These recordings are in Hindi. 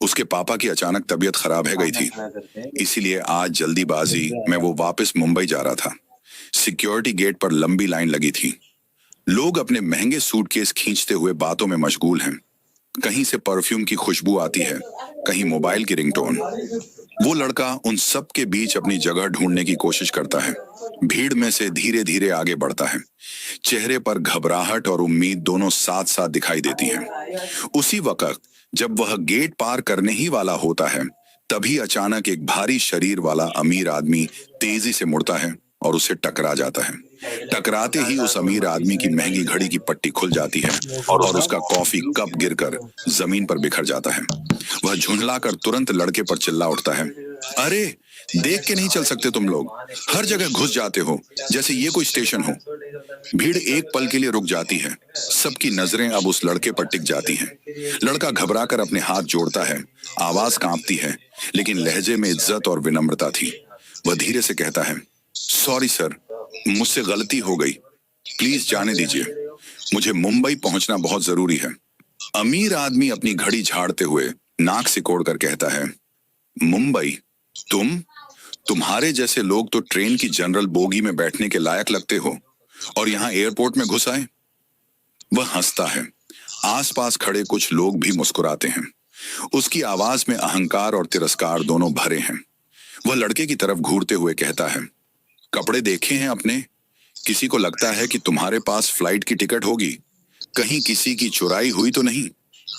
उसके पापा की अचानक तबीयत खराब है गई खाना थी, खाया करते हैं। इसीलिए आज जल्दीबाजी मिल में जाएगा। वो वापस मुंबई जा रहा था। सिक्योरिटी गेट पर लंबी लाइन लगी थी। लोग अपने महंगे सूटकेस खींचते हुए बातों में मशगूल हैं। कहीं से परफ्यूम की खुशबू आती है, कहीं मोबाइल की रिंगटोन। वो लड़का उन सब के बीच अपनी जगह ढूंढने की कोशिश करता है। भीड़ में से धीरे धीरे आगे बढ़ता है। चेहरे पर घबराहट और उम्मीद दोनों साथ साथ दिखाई देती हैं। उसी वक्त जब वह गेट पार करने ही वाला होता है, तभी अचानक एक भारी शरीर वाला अमीर आदमी तेजी से मुड़ता है और उसे टकरा जाता है। टकराते ही उस अमीर आदमी की महंगी घड़ी की पट्टी खुल जाती है और उसका कॉफी कप गिरकर जमीन पर बिखर जाता है। वह झुंझलाकर तुरंत लड़के पर चिल्ला उठता है, अरे देख के नहीं चल सकते तुम लोग, हर जगह घुस जाते हो जैसे ये कोई स्टेशन हो। भीड़ एक पल के लिए रुक जाती है। सबकी नजरें अब उस लड़के पर टिक जाती हैं। लड़का घबराकर अपने हाथ जोड़ता है, आवाज कांपती है, लेकिन लहजे में इज्जत और विनम्रता थी। वह धीरे से कहता है, सॉरी सर, मुझसे गलती हो गई, प्लीज जाने दीजिए, मुझे मुंबई पहुंचना बहुत जरूरी है। अमीर आदमी अपनी घड़ी झाड़ते हुए नाक सिकोड़कर कहता है, मुंबई? तुम्हारे जैसे लोग तो ट्रेन की जनरल बोगी में बैठने के लायक लगते हो, और यहाँ एयरपोर्ट में घुस आए। वह हंसता है। आसपास खड़े कुछ लोग भी मुस्कुराते हैं। उसकी आवाज में अहंकार और तिरस्कार दोनों भरे हैं। वह लड़के की तरफ घूरते हुए कहता है, कपड़े देखे हैं अपने? किसी को लगता है कि तुम्हारे पास फ्लाइट की टिकट होगी? कहीं किसी की चुराई हुई तो नहीं?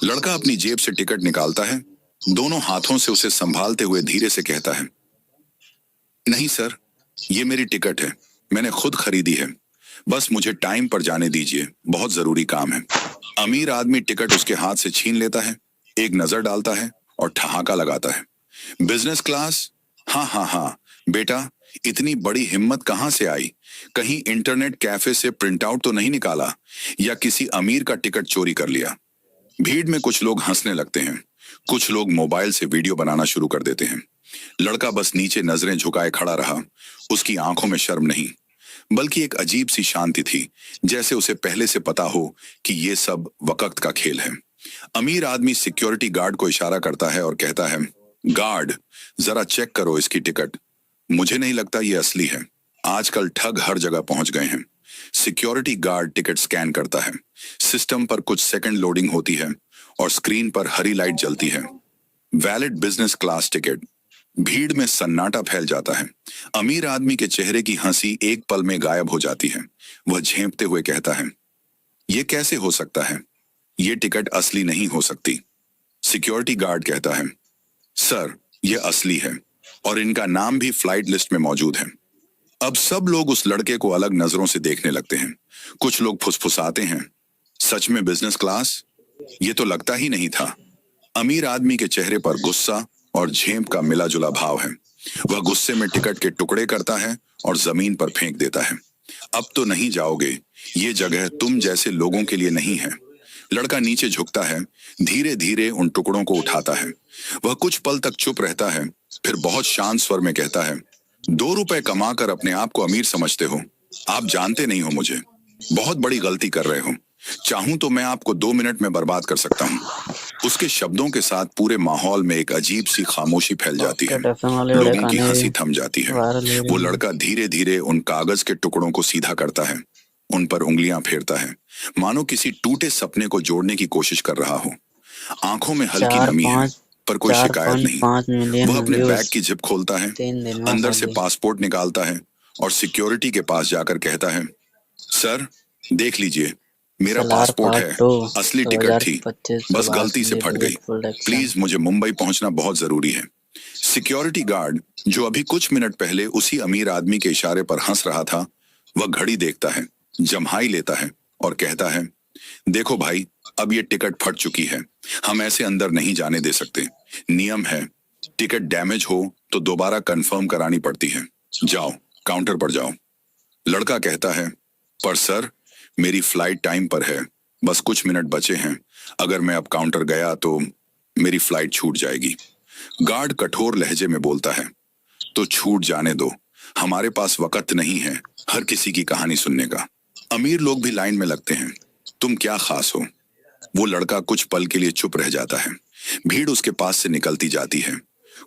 लड़का अपनी जेब से टिकट निकालता है, दोनों हाथों से उसे संभालते हुए धीरे से कहता है, नहीं सर, ये मेरी टिकट है, मैंने खुद खरीदी है, बस मुझे टाइम पर जाने दीजिए, बहुत जरूरी काम है। अमीर आदमी टिकट उसके हाथ से छीन लेता है, एक नजर डालता है और ठहाका लगाता है, बिजनेस क्लास? हाँ हाँ हाँ बेटा, इतनी बड़ी हिम्मत कहाँ से आई? कहीं इंटरनेट कैफे से प्रिंट आउट तो नहीं निकाला, या किसी अमीर का टिकट चोरी कर लिया? भीड़ में कुछ लोग हंसने लगते हैं, कुछ लोग मोबाइल से वीडियो बनाना शुरू कर देते हैं। लड़का बस नीचे नजरें झुकाए खड़ा रहा। उसकी आंखों में शर्म नहीं, बल्कि एक अजीब सी शांति थी, जैसे उसे पहले से पता हो कि ये सब वक्त का खेल है। अमीर आदमी सिक्योरिटी गार्ड को इशारा करता है और कहता है, गार्ड, जरा चेक करो इसकी टिकट, मुझे नहीं लगता ये असली है। आजकल ठग हर जगह पहुंच गए हैं। सिक्योरिटी गार्ड टिकट स्कैन करता है। सिस्टम पर कुछ सेकंड लोडिंग होती है और स्क्रीन पर हरी लाइट जलती है, वैलिड बिजनेस क्लास टिकट। भीड़ में सन्नाटा फैल जाता है। अमीर आदमी के चेहरे की हंसी एक पल में गायब हो जाती है। वह झेंपते हुए कहता है, यह कैसे हो सकता है? यह टिकट असली नहीं हो सकती। सिक्योरिटी गार्ड कहता है, सर, यह असली है और इनका नाम भी फ्लाइट लिस्ट में मौजूद है। अब सब लोग उस लड़के को अलग नजरों से देखने लगते हैं। कुछ लोग फुसफुसाते हैं, सच में बिजनेस क्लास? ये तो लगता ही नहीं था। अमीर आदमी के चेहरे पर गुस्सा और झेप का मिला जुला भाव है। वह गुस्से में टिकट के टुकड़े करता है और जमीन पर फेंक देता है। अब तो नहीं जाओगे, ये जगह तुम जैसे लोगों के लिए नहीं है। लड़का नीचे झुकता है, धीरे धीरे उन टुकड़ों को उठाता है। वह कुछ पल तक चुप रहता है, फिर बहुत शांत स्वर में कहता है, 2 रुपए कमाकर अपने आप को अमीर समझते हो? आप जानते नहीं हो मुझे, बहुत बड़ी गलती कर रहे हो। चाहूं तो मैं आपको 2 मिनट में बर्बाद कर सकता हूं। उसके शब्दों के साथ पूरे माहौल में एक अजीब सी खामोशी फैल जाती है। वाले बड़े लोगों की खाने हंसी थम जाती है। वायरल हो वो रहे हैं। लड़का धीरे धीरे उन कागज के टुकड़ों को सीधा करता है, उन पर उंगलियां फेरता है, मानो किसी टूटे सपने को जोड़ने की कोशिश कर रहा हो। आंखों में हल्की चार नमी है, पाँच पर कोई शिकायत नहीं। 4.5 मिलियन वह अपने बैग व्यूज की जिप खोलता है, 3 दिन में अंदर से खाली। पासपोर्ट निकालता है और सिक्योरिटी के पास जाकर कहता है, सर, देख लीजिए, मेरा सलार पासपोर्ट पार्ट है, 2, असली टिकट थी, 2025 बस सुभाष गलती से फट गई। Lead production. प्लीज मुझे मुंबई पहुंचना बहुत जरूरी है। सिक्योरिटी गार्ड, जो अभी कुछ मिनट पहले उसी अमीर आदमी के इशारे पर हंस रहा था, वह घड़ी देखता है, जम्हाई लेता है और कहता है, देखो भाई, अब ये टिकट फट चुकी है, हम ऐसे अंदर नहीं जाने दे सकते। नियम है, टिकट डैमेज हो तो दोबारा कंफर्म करानी पड़ती है। जाओ, काउंटर पर जाओ। लड़का कहता है, पर सर, मेरी फ्लाइट टाइम पर है, बस कुछ मिनट बचे हैं, अगर मैं अब काउंटर गया तो मेरी फ्लाइट छूट जाएगी। गार्ड कठोर लहजे में बोलता है, तो छूट जाने दो, हमारे पास वक्त नहीं है हर किसी की कहानी सुनने का। अमीर लोग भी लाइन में लगते हैं, तुम क्या खास हो? वो लड़का कुछ पल के लिए चुप रह जाता है, भीड़ उसके पास से निकलती जाती है।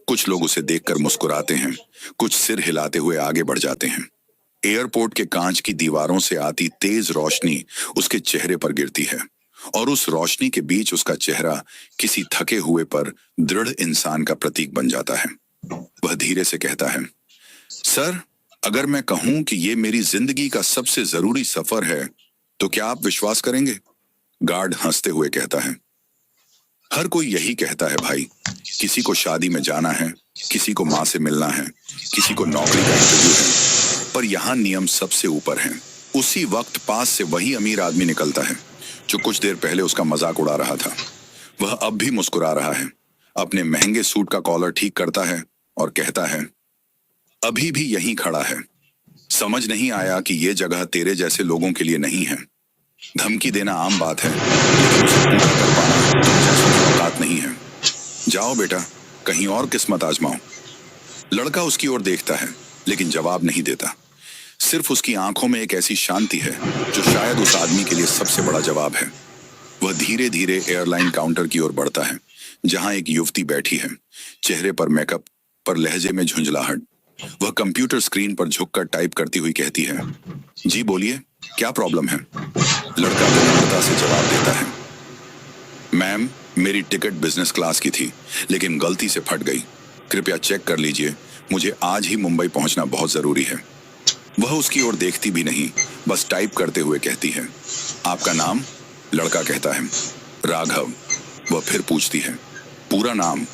कुछ लोग उसे देखकर मुस्कुराते हैं, कुछ सिर हिलाते हुए आगे बढ़ जाते हैं। एयरपोर्ट के कांच की दीवारों से आती तेज रोशनी उसके चेहरे पर गिरती है और उस रोशनी के बीच उसका चेहरा किसी थके हुए पर दृढ़ इंसान का प्रतीक बन जाता है। वह धीरे से कहता है, सर, अगर मैं कहूं कि ये मेरी जिंदगी का सबसे जरूरी सफर है तो क्या आप विश्वास करेंगे? गार्ड हंसते हुए कहता है, हर कोई यही कहता है भाई। किसी को शादी में जाना है, किसी को माँ से मिलना है, किसी को नौकरी का इंटरव्यू है, पर यहाँ नियम सबसे ऊपर है। उसी वक्त पास से वही अमीर आदमी निकलता है जो कुछ देर पहले उसका मजाक उड़ा रहा था। वह अब भी मुस्कुरा रहा है, अपने महंगे सूट का कॉलर ठीक करता है और कहता है, अभी भी यहीं खड़ा है। समझ नहीं आया कि ये जगह तेरे जैसे लोगों के लिए नहीं है। धमकी देना आम बात है, लेकिन उसे पूरा कर पाना तुम जैसों की औकात नहीं है। जाओ बेटा, कहीं और किस्मत आजमाओ। लड़का उसकी ओर देखता है लेकिन जवाब नहीं देता। सिर्फ उसकी आंखों में एक ऐसी शांति है जो शायद उस आदमी के लिए सबसे बड़ा जवाब है। वह धीरे धीरे एयरलाइन काउंटर की ओर बढ़ता है, जहां एक युवती बैठी है, चेहरे पर मेकअप, पर लहजे में झुंझलाहट। वह कंप्यूटर स्क्रीन पर झुककर टाइप करती हुई कहती है, जी बोलिए, क्या प्रॉब्लम है? लड़का विनम्रता से जवाब देता है, मैम, मेरी टिकट बिजनेस क्लास की थी लेकिन गलती से फट गई। कृपया चेक कर लीजिए, मुझे आज ही मुंबई पहुंचना बहुत जरूरी है। वह उसकी ओर देखती भी नहीं, बस टाइप करते हुए कहती है, आपका नाम? लड़का कहता है, राघव। वह फिर पूछती है, पूरा नाम?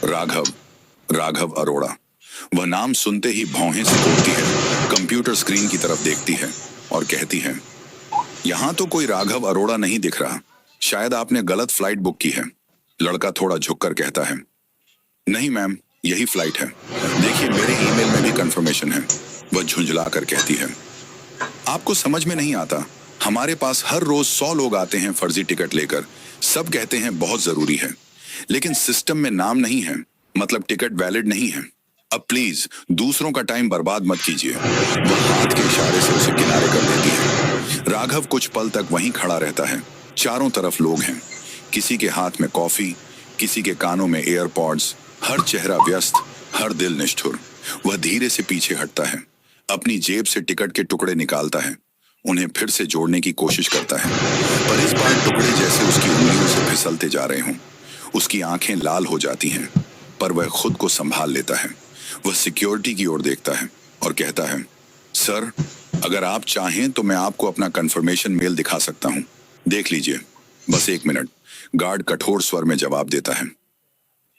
राघव, राघव अरोड़ा। वह नाम सुनते ही भौहें सिकोड़ती है, कंप्यूटर स्क्रीन की तरफ देखती है और कहती है, यहां तो कोई राघव अरोड़ा नहीं दिख रहा, शायद आपने गलत फ्लाइट बुक की है। लड़का थोड़ा झुककर कहता है, नहीं मैम, यही फ्लाइट है, देखिए मेरे ईमेल में भी कंफर्मेशन है। वह झुंझला कर कहती है, आपको समझ में नहीं आता, हमारे पास हर रोज 100 लोग आते हैं फर्जी टिकट लेकर, सब कहते हैं बहुत जरूरी है, लेकिन सिस्टम में नाम नहीं है, मतलब टिकट वैलिड नहीं है। अब प्लीज दूसरों का टाइम बर्बाद मत कीजिए। वह हाथ के इशारे से उसे किनारे कर देती है। राघव कुछ पल तक वहीं खड़ा रहता है। चारों तरफ लोग हैं, किसी के हाथ में कॉफी, किसी के कानों में एयरपॉड्स, हर चेहरा व्यस्त, हर दिल निष्ठुर। वह धीरे से पीछे हटता है, अपनी जेब से टिकट के टुकड़े निकालता है, उन्हें फिर से जोड़ने की कोशिश करता है, पर इस बार टुकड़े जैसे उसकी उंगलियों से फिसलते जा रहे हों। उसकी आंखें लाल हो जाती हैं, पर वह खुद को संभाल लेता है। वह सिक्योरिटी की ओर देखता है और कहता है, सर, अगर आप चाहें तो मैं आपको अपना कंफर्मेशन मेल दिखा सकता हूं, देख लीजिए, बस 1 मिनट। गार्ड कठोर स्वर में जवाब देता है,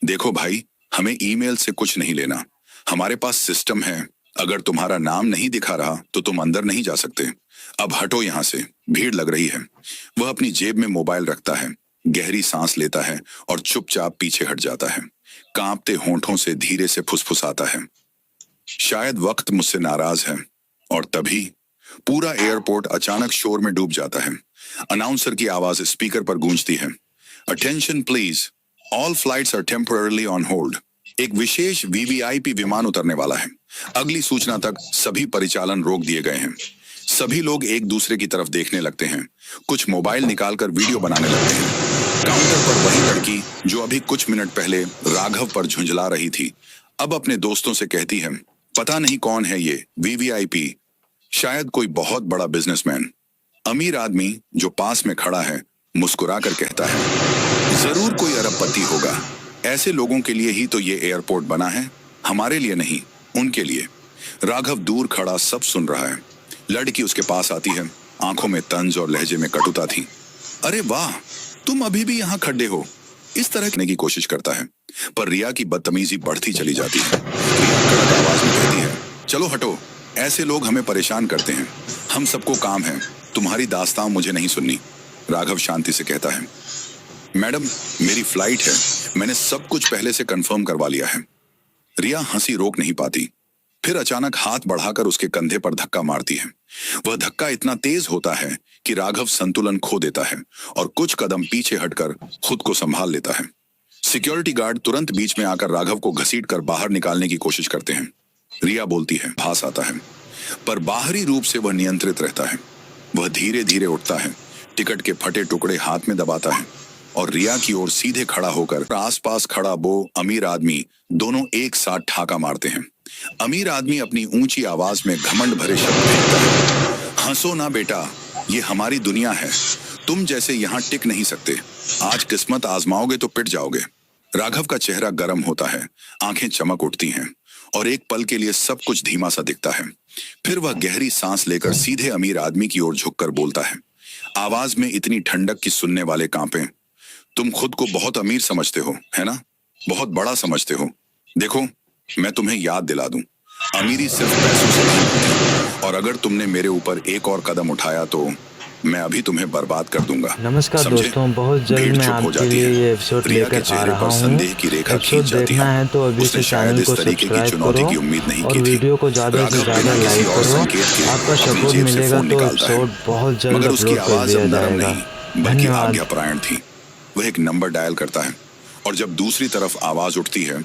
देखो भाई, हमें ईमेल से कुछ नहीं लेना, हमारे पास सिस्टम है, अगर तुम्हारा नाम नहीं दिखा रहा तो तुम अंदर नहीं जा सकते। अब हटो यहां से, भीड़ लग रही है। वह अपनी जेब में मोबाइल रखता है, गहरी सांस लेता है और चुपचाप पीछे हट जाता है। कांपते होंठों से धीरे से फुसफुसाता है, शायद वक्त मुझसे नाराज है। और तभी पूरा एयरपोर्ट अचानक शोर में डूब जाता है। अनाउंसर की आवाज स्पीकर पर गूंजती है, attention please, all flights are temporarily on hold. एक विशेष वीवीआईपी विमान उतरने वाला है। अगली सूचना तक सभी परिचालन रोक दिए गए हैं। सभी लोग एक दूसरे की तरफ देखने लगते हैं, कुछ मोबाइल निकालकर वीडियो बनाने लगते हैं। काउंटर पर वही लड़की जो अभी कुछ मिनट पहले राघव पर झुंझला रही थी, अब अपने दोस्तों से कहती है, पता नहीं कौन है ये वीवीआईपी, शायद कोई बहुत बड़ा बिजनेसमैन। अमीर आदमी जो पास में खड़ा है मुस्कुराकर कहता है, जरूर कोई अरबपति होगा, ऐसे लोगों के लिए ही तो ये एयरपोर्ट बना है, हमारे लिए नहीं, उनके लिए। राघव दूर खड़ा सब सुन रहा है। लड़की उसके पास आती है, आंखों में तंज और लहजे में कटुता थी। अरे वाह, तुम अभी भी यहाँ खड़े हो, इस तरह करने की कोशिश करता है, पर रिया की बदतमीजी बढ़ती चली जाती है। रिया कड़क आवाज में कहती है, चलो हटो, ऐसे लोग हमें परेशान करते हैं, हम सबको काम है, तुम्हारी दास्तां मुझे नहीं सुननी। राघव शांति से कहता है, मैडम, मेरी फ्लाइट है, मैंने सब कुछ पहले से कंफर्म करवा लिया है। रिया हंसी रोक नहीं पाती, फिर अचानक हाथ बढ़ाकर उसके कंधे पर धक्का मारती है। वह धक्का इतना तेज होता है कि राघव संतुलन खो देता है और कुछ कदम पीछे हटकर खुद को संभाल लेता है। सिक्योरिटी गार्ड तुरंत बीच में आकर राघव को घसीटकर बाहर निकालने की कोशिश करते हैं। रिया बोलती है, भास आता है, पर बाहरी रूप से वह नियंत्रित रहता है। वह धीरे धीरे उठता है, टिकट के फटे टुकड़े हाथ में दबाता है और रिया की ओर सीधे खड़ा होकर आसपास खड़ा वो अमीर आदमी दोनों एक साथ ठाका मारते हैं। अमीर आदमी अपनी ऊंची आवाज में घमंड भरे शब्द फेंकता है, हंसो ना बेटा, ये हमारी दुनिया है, तुम जैसे यहाँ टिक नहीं सकते, आज किस्मत आजमाओगे तो पिट जाओगे। राघव का चेहरा गर्म होता है, आंखें चमक उठती हैं और एक पल के लिए सब कुछ धीमा सा दिखता है। फिर वह गहरी सांस लेकर सीधे अमीर आदमी की ओर झुककर बोलता है, आवाज में इतनी ठंडक की सुनने वाले कांपे। तुम खुद को बहुत अमीर समझते हो, है ना? बहुत बड़ा समझते हो। देखो, मैं तुम्हें याद दिला दूं, अमीरी सिर्फ पैसों से नहीं होती, और अगर तुमने मेरे ऊपर एक और कदम उठाया तो मैं अभी तुम्हें बर्बाद कर दूंगा। नमस्कार दोस्तों, बहुत जल्द मैं आपके लिए ये एपिसोड लेकर आ रहा हूँ। एपिसोड देखना है तो अभी से चैनल को सब्सक्राइब करो और वीडियो को ज़्यादा से ज़्यादा लाइक करो। आपका सपोर्ट मिलेगा तो एपिसोड बहुत जल्द अपलोड कर दिया जाएगा। बल्कि आज्ञापरायण थी। वह एक नंबर डायल करता है और जब दूसरी तरफ आवाज उठती है